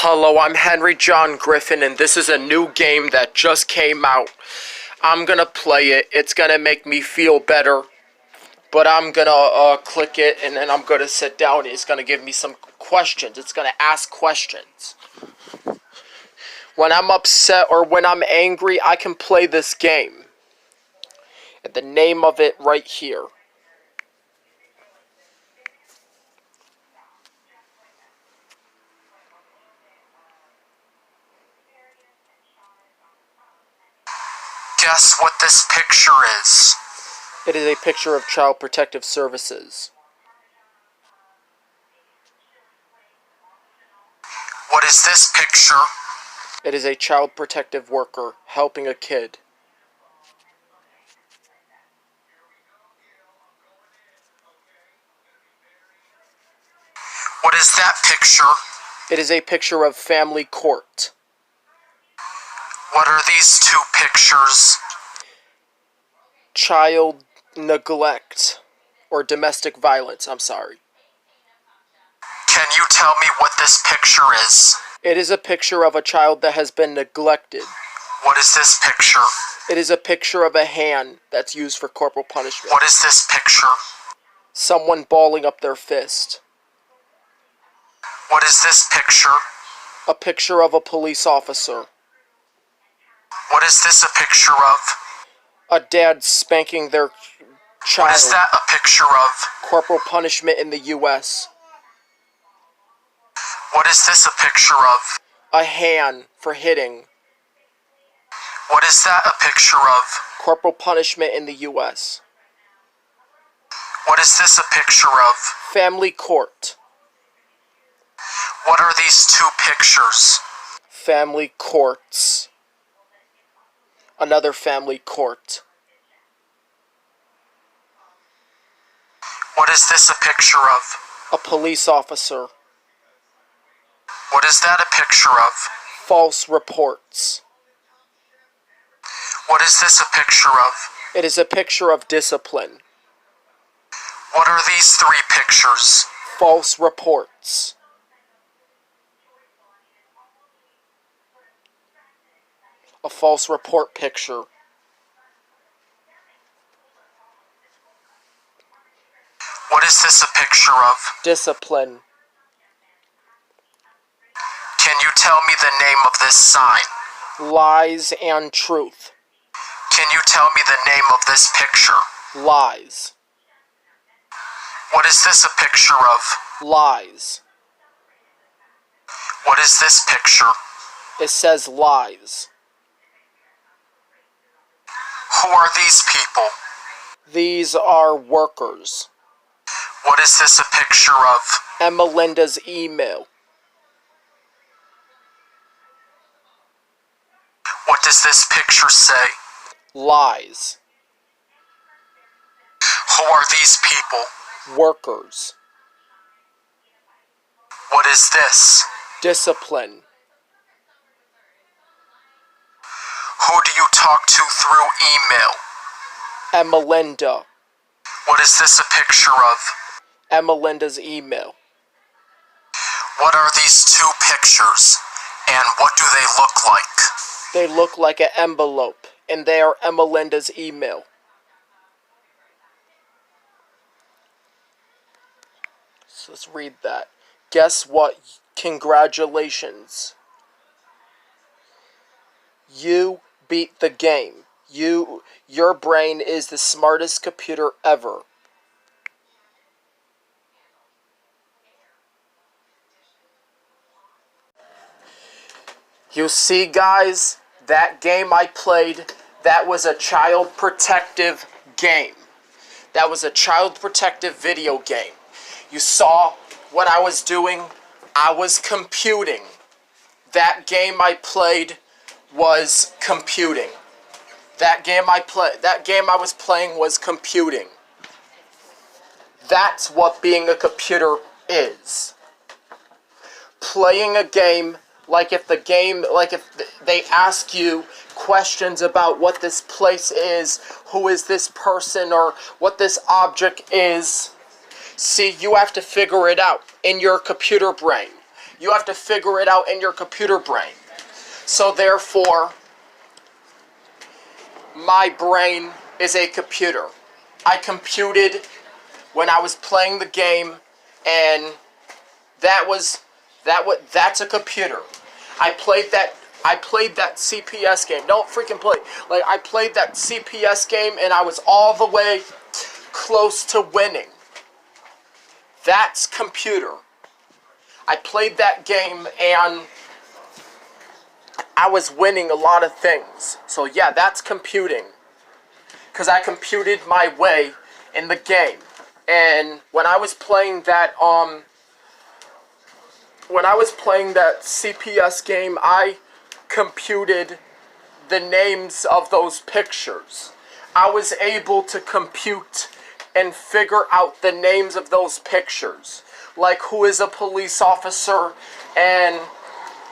Hello, I'm Henry John Griffin, and this is a new game that just came out. I'm gonna play it. It's gonna make me feel better. But I'm gonna click it, and then I'm gonna sit down. It's gonna give me some questions. It's gonna ask questions. When I'm upset or when I'm angry, I can play this game. And the name of it right here. Guess what this picture is? It is a picture of Child Protective Services. What is this picture? It is a child protective worker helping a kid. What is that picture? It is a picture of family court. What are these two pictures? Child neglect or domestic violence, I'm sorry. Can you tell me what this picture is? It is a picture of a child that has been neglected. What is this picture? It is a picture of a hand that's used for corporal punishment. What is this picture? Someone balling up their fist. What is this picture? A picture of a police officer. What is this a picture of? A dad spanking their child. What is that a picture of? Corporal punishment in the U.S. What is this a picture of? A hand for hitting. What is that a picture of? Corporal punishment in the U.S. What is this a picture of? Family court. What are these two pictures? Family courts. Another family court. What is this a picture of? A police officer. What is that a picture of? False reports. What is this a picture of? It is a picture of discipline. What are these three pictures? False reports. A false report picture. What is this a picture of? Discipline. Can you tell me the name of this sign? Lies and truth. Can you tell me the name of this picture? Lies. What is this a picture of? Lies. What is this picture? It says lies. Who are these people? These are workers. What is this a picture of? And Melinda's email. What does this picture say? Lies. Who are these people? Workers. What is this? Discipline. Who do you talk to through email? And Melinda. What is this a picture of? And Melinda's email. What are these two pictures? And what do they look like? They look like an envelope, and they are Melinda's email. So let's read that. Guess what? Congratulations. You beat the game. Your brain is the smartest computer ever. You see, guys, that game I played, that was a child protective game. That was a child protective video game. You saw what I was doing? I was computing. That game I played was computing. That game I was playing was computing. That's what being a computer is. Playing a game like if they ask you questions about what this place is, who is this person, or what this object is. See, you have to figure it out in your computer brain. You have to figure it out in your computer brain. So therefore, my brain is a computer. I computed when I was playing the game, and that's a computer. I played that CPS game. Don't freaking play. Like, I played that CPS game and I was all the way close to winning. That's computer. I played that game and I was winning a lot of things. So yeah, that's computing. Because I computed my way in the game. And when I was playing that CPS game, I computed the names of those pictures. I was able to compute and figure out the names of those pictures. Like who is a police officer and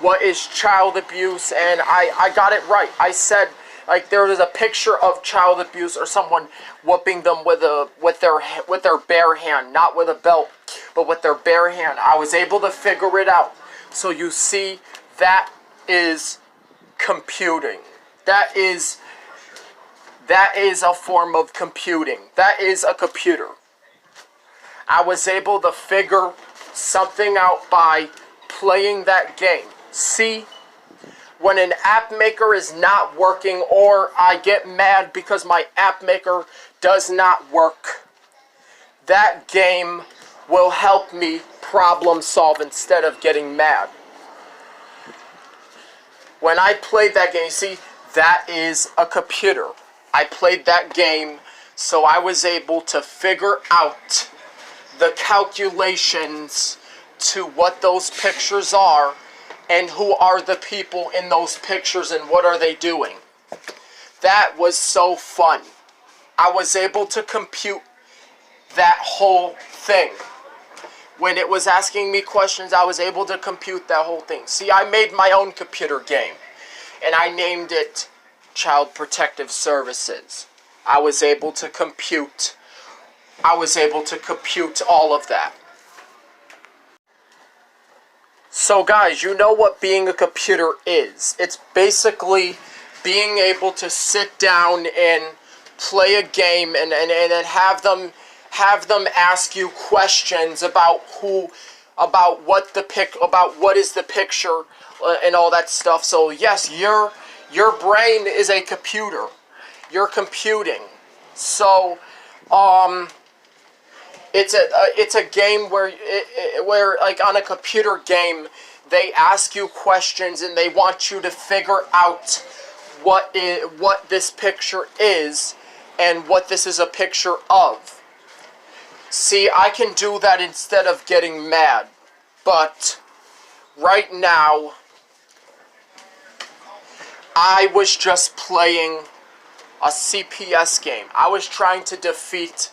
what is child abuse, and I got it right. I said, like, there was a picture of child abuse or someone whooping them with their bare hand, not with a belt, but with their bare hand. I was able to figure it out. So you see, that is computing. That is a form of computing. That is a computer. I was able to figure something out by playing that game. See, when an app maker is not working, or I get mad because my app maker does not work, that game will help me problem solve instead of getting mad. When I played that game, see, that is a computer. I played that game, so I was able to figure out the calculations to what those pictures are and who are the people in those pictures and what are they doing. That was so fun. I was able to compute that whole thing. When it was asking me questions, I was able to compute that whole thing. See, I made my own computer game, and I named it Child Protective Services. I was able to compute all of that. So guys, you know what being a computer is. It's basically being able to sit down and play a game and have them ask you questions about what is the picture and all that stuff. So yes, your brain is a computer. You're computing. So it's a game where like on a computer game, they ask you questions and they want you to figure out what this picture is and what this is a picture of. See, I can do that instead of getting mad, but right now I was just playing a CPS game. I was trying to defeat.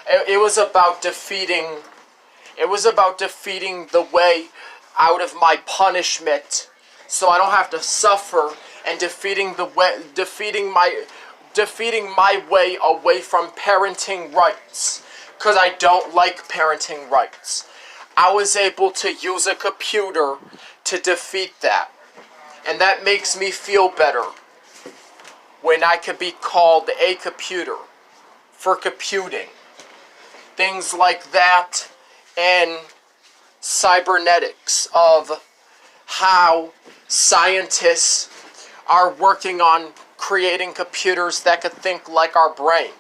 It was about defeating the way out of my punishment, so I don't have to suffer, and defeating my way away from parenting rights, because I don't like parenting rights. I was able to use a computer to defeat that, and that makes me feel better when I could be called a computer for computing. Things like that, and cybernetics of how scientists are working on creating computers that could think like our brain.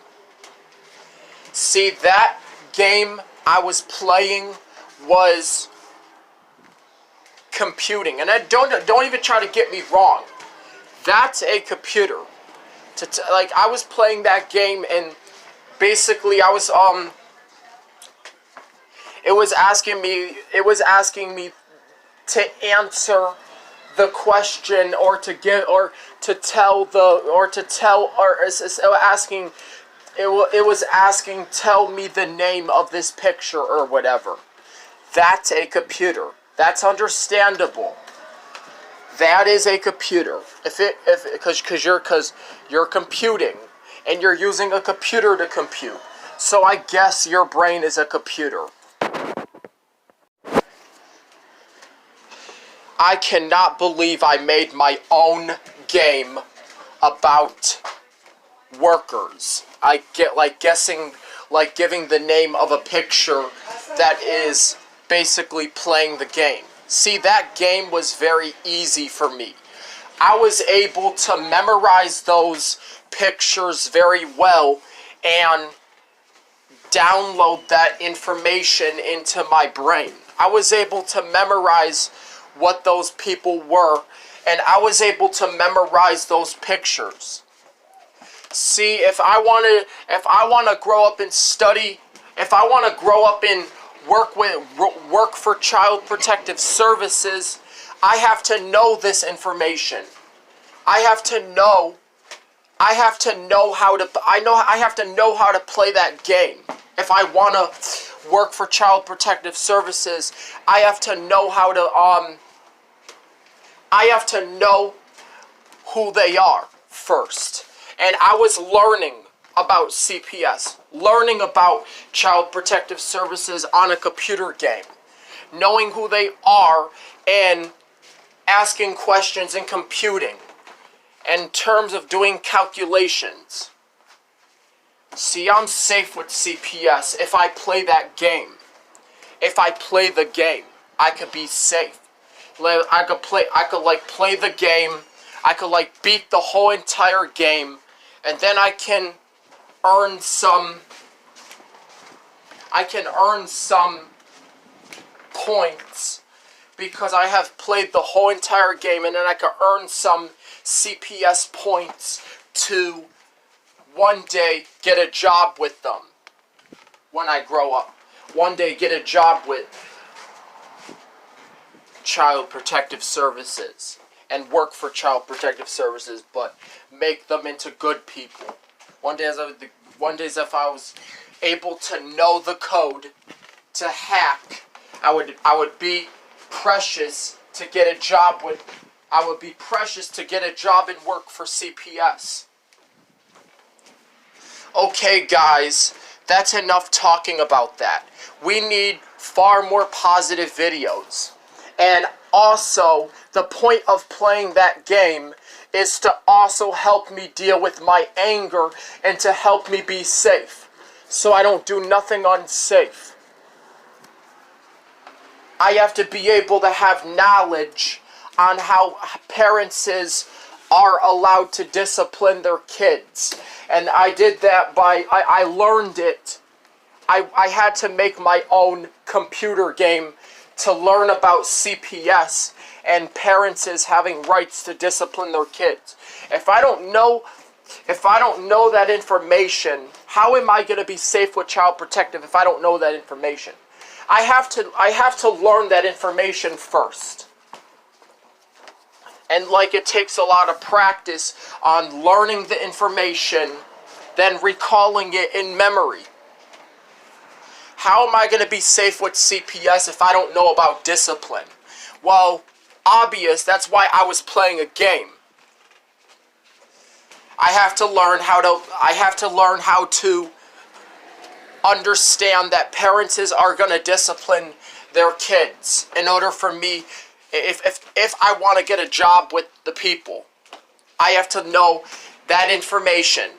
See, that game I was playing was computing, and don't even try to get me wrong. That's a computer. Like, I was playing that game, and basically I was it was asking me to answer the question, or it was asking tell me the name of this picture or whatever. That's a computer. That's understandable. That is a computer. Because you're computing, and you're using a computer to compute. So I guess your brain is a computer. I cannot believe I made my own game about workers. I get like guessing, like giving the name of a picture that is basically playing the game. See, that game was very easy for me. I was able to memorize those pictures very well and download that information into my brain. I was able to memorize what those people were, and I was able to memorize those pictures. See, if I want to grow up and study, if I want to grow up and work for Child Protective Services, I have to know this information. I have to know how to play that game. If I want to work for Child Protective Services, I have to know who they are first. And I was learning about CPS, learning about Child Protective Services on a computer game, knowing who they are and asking questions and computing in terms of doing calculations. See, I'm safe with CPS. If I play that game, if I play the game, I could be safe. I could play the game. I could beat the whole entire game, and then I can earn some points because I have played the whole entire game, and then I can earn some CPS points to one day get a job with them when I grow up. One day get a job with Child Protective Services and work for Child Protective Services, but make them into good people. One day if I was able to know the code to hack, I would be precious to get a job with. I would be precious to get a job and work for CPS. Okay, guys, that's enough talking about that. We need far more positive videos. And also, the point of playing that game is to also help me deal with my anger and to help me be safe, so I don't do nothing unsafe. I have to be able to have knowledge on how parents are allowed to discipline their kids. And I did that I learned it. I had to make my own computer game to learn about CPS and parents having rights to discipline their kids. If I don't know that information, how am I going to be safe with Child Protective if I don't know that information? I have to learn that information first. And it takes a lot of practice on learning the information, then recalling it in memory. How am I going to be safe with CPS if I don't know about discipline? Well, obvious, that's why I was playing a game. I have to learn how to understand that parents are going to discipline their kids in order for me, if I want to get a job with the people, I have to know that information.